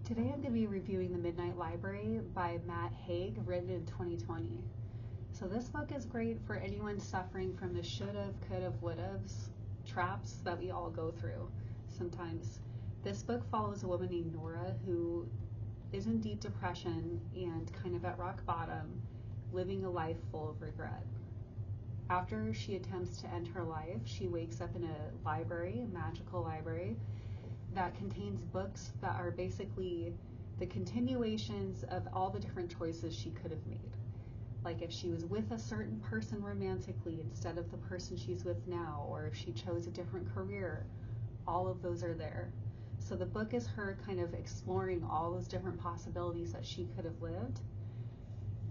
Today I'm going to be reviewing The Midnight Library by Matt Haig, written in 2020. So this book is great for anyone suffering from the should've, could've, would've's traps that we all go through sometimes. This book follows a woman named Nora who is in deep depression and kind of at rock bottom, living a life full of regret. After she attempts to end her life, she wakes up in a library, a magical library, that contains books that are basically the continuations of all the different choices she could have made. Like if she was with a certain person romantically instead of the person she's with now, or if she chose a different career, all of those are there. So the book is her kind of exploring all those different possibilities that she could have lived.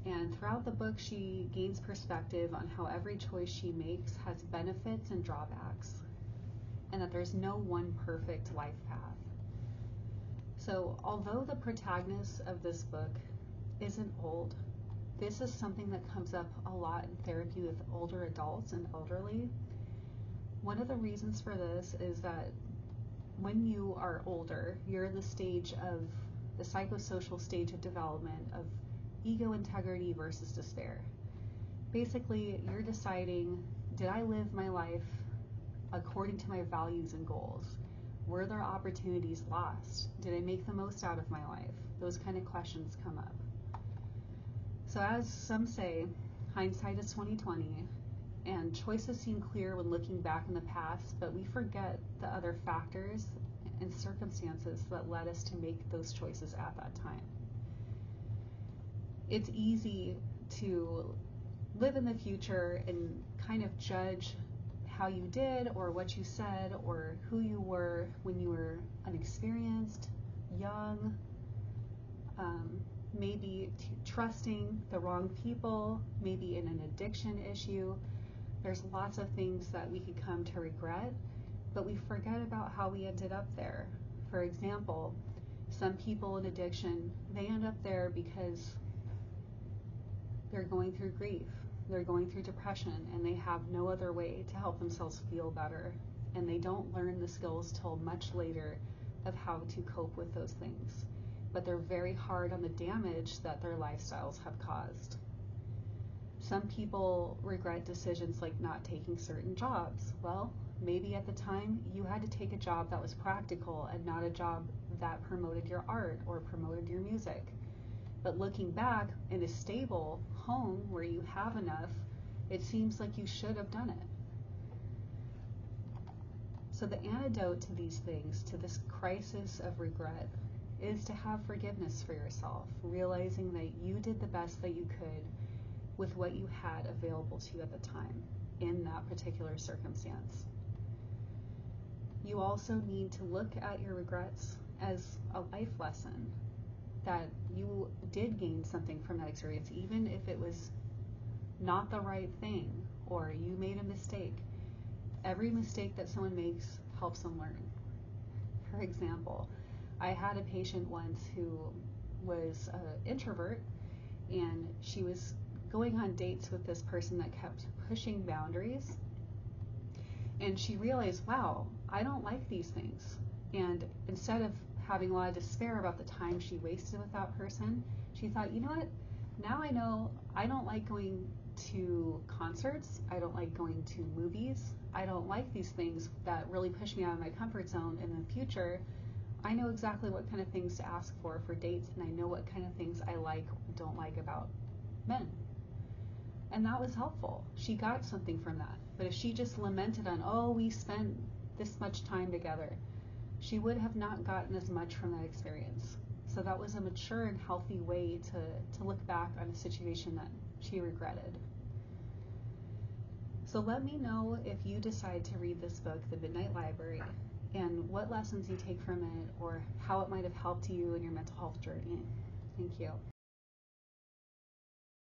And throughout the book, she gains perspective on how every choice she makes has benefits and drawbacks, and that there's no one perfect life path. So although the protagonist of this book isn't old, this is something that comes up a lot in therapy with older adults and elderly. One of the reasons for this is that when you are older, you're in the stage of the psychosocial stage of development of ego integrity versus despair. Basically, you're deciding, did I live my life according to my values and goals? Were there opportunities lost? Did I make the most out of my life? Those kind of questions come up. So as some say, hindsight is 20/20, and choices seem clear when looking back in the past, but we forget the other factors and circumstances that led us to make those choices at that time. It's easy to live in the future and kind of judge how you did or what you said or who you were when you were inexperienced, young, maybe trusting the wrong people, maybe in an addiction issue. There's lots of things that we could come to regret, but we forget about how we ended up there. For example, some people in addiction, they end up there because they're going through grief. They're going through depression and they have no other way to help themselves feel better, and they don't learn the skills till much later of how to cope with those things, but they're very hard on the damage that their lifestyles have caused. Some people regret decisions like not taking certain jobs. Well, maybe at the time you had to take a job that was practical and not a job that promoted your art or promoted your music. But looking back, in a stable home where you have enough, it seems like you should have done it. So the antidote to these things, to this crisis of regret, is to have forgiveness for yourself, realizing that you did the best that you could with what you had available to you at the time in that particular circumstance. You also need to look at your regrets as a life lesson, that you did gain something from that experience, even if it was not the right thing or you made a mistake. Every mistake that someone makes helps them learn. For example, I had a patient once who was an introvert, and she was going on dates with this person that kept pushing boundaries, and she realized, wow, I don't like these things. And instead of having a lot of despair about the time she wasted with that person, she thought, you know what, now I know I don't like going to concerts, I don't like going to movies, I don't like these things that really push me out of my comfort zone. In the future, I know exactly what kind of things to ask for dates, and I know what kind of things I like or don't like about men. And that was helpful. She got something from that. But if she just lamented on, oh, we spent this much time together, she would have not gotten as much from that experience. So that was a mature and healthy way to look back on a situation that she regretted. So let me know if you decide to read this book, The Midnight Library, and what lessons you take from it or how it might have helped you in your mental health journey. Thank you.